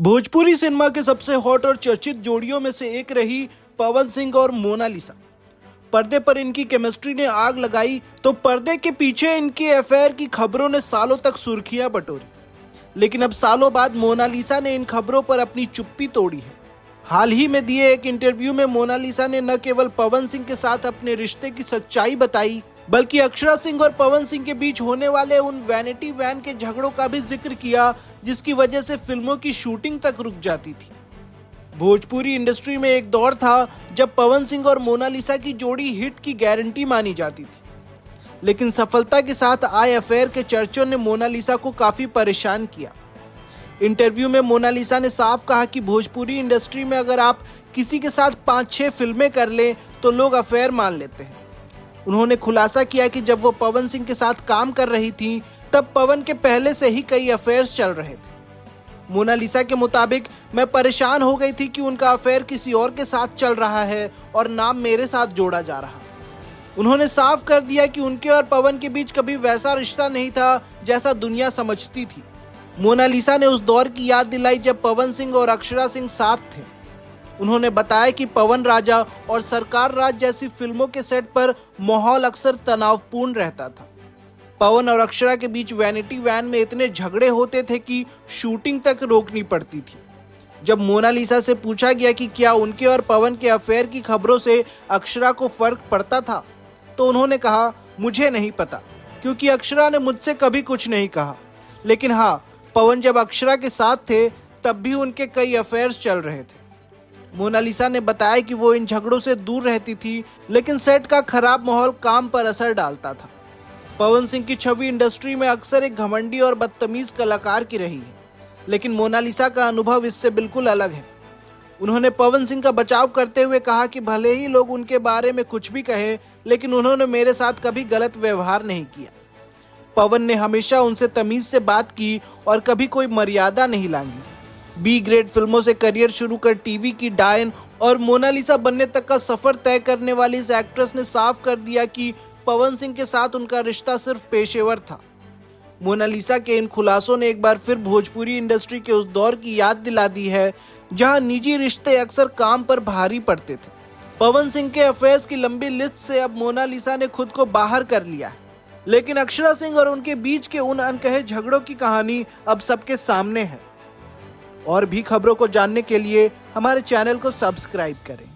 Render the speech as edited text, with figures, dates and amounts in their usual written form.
Bhojpuri cinema के सबसे hot और चर्चित जोड़ियों में से एक रही पवन सिंह और मोनालिसा। पर्दे पर इनकी केमिस्ट्री ने आग लगाई तो पर्दे के पीछे इनके अफेयर की खबरों ने सालों तक सुर्खियां बटोरी। लेकिन अब सालों बाद मोनालिसा ने इन खबरों पर अपनी चुप्पी तोड़ी है। हाल ही में दिए एक इंटरव्यू में मोनालिसा ने न केवल पवन सिंह के साथ अपने रिश्ते की सच्चाई बताई, बल्कि अक्षरा सिंह और पवन सिंह के बीच होने वाले उन वैनिटी वैन के झगड़ों का भी जिक्र किया, जिसकी वजह से फिल्मों की शूटिंग तक रुक जाती थी। भोजपुरी इंडस्ट्री में एक दौर था जब पवन सिंह और मोनालिसा की जोड़ी हिट की गारंटी मानी जाती थी, लेकिन सफलता के साथ आए अफेयर के चर्चों ने मोनालिसा को काफी परेशान किया। इंटरव्यू में मोनालिसा ने साफ कहा कि भोजपुरी इंडस्ट्री में अगर आप किसी के साथ 5-6 फिल्में कर लें तो लोग अफेयर मान लेते हैं। उन्होंने खुलासा किया कि जब वो पवन सिंह के साथ काम कर रही थी तब पवन के पहले से ही कई अफेयर्स चल रहे थे। मोनालिसा के मुताबिक मैं परेशान हो गई थी कि उनका अफेयर किसी और के साथ चल रहा है और नाम मेरे साथ जोड़ा जा रहा। उन्होंने साफ कर दिया कि उनके और पवन के बीच कभी वैसा रिश्ता नहीं था जैसा दुनिया समझती थी। मोनालिसा ने उस दौर की याद दिलाई जब पवन सिंह और अक्षरा सिंह साथ थे। उन्होंने बताया कि पवन राजा और सरकार राज जैसी फिल्मों के सेट पर माहौल अक्सर तनावपूर्ण रहता था। पवन और अक्षरा के बीच वैनिटी वैन में इतने झगड़े होते थे कि शूटिंग तक रोकनी पड़ती थी। जब मोनालिसा से पूछा गया कि क्या उनके और पवन के अफेयर की खबरों से अक्षरा को फर्क पड़ता था, तो उन्होंने कहा, मुझे नहीं पता, क्योंकि अक्षरा ने मुझसे कभी कुछ नहीं कहा। लेकिन हाँ, पवन जब अक्षरा के साथ थे तब भी उनके कई अफेयर्स चल रहे थे। मोनालिसा ने बताया कि वो इन झगड़ों से दूर रहती थी, लेकिन सेट का खराब माहौल काम पर असर डालता था। पवन सिंह की छवि इंडस्ट्री में अक्सर एक घमंडी और बदतमीज कलाकार की रही है, लेकिन मोनालिसा का अनुभव इससे बिल्कुल अलग है। उन्होंने पवन सिंह का बचाव करते हुए कहा कि भले ही लोग उनके बारे में कुछ भी कहें, लेकिन उन्होंने मेरे साथ कभी गलत व्यवहार नहीं किया। पवन ने हमेशा उनसे तमीज से बात की और कभी कोई मर्यादा नहीं लांघी। बी ग्रेड फिल्मों से करियर शुरू कर टीवी की डायन और मोनालिसा बनने तक का सफर तय करने वाली इस एक्ट्रेस ने साफ कर दिया कि पवन सिंह के साथ उनका रिश्ता सिर्फ पेशेवर था। मोनालिसा के इन खुलासों ने एक बार फिर भोजपुरी इंडस्ट्री के उस दौर की याद दिला दी है जहां निजी रिश्ते अक्सर काम पर भारी पड़ते थे। पवन सिंह के अफेयर्स की लंबी लिस्ट से अब मोनालिसा ने खुद को बाहर कर लिया है, लेकिन अक्षरा सिंह और उनके बीच के उन अनकहे झगड़ों की कहानी अब सबके सामने है। और भी खबरों को जानने के लिए हमारे चैनल को सब्सक्राइब करें।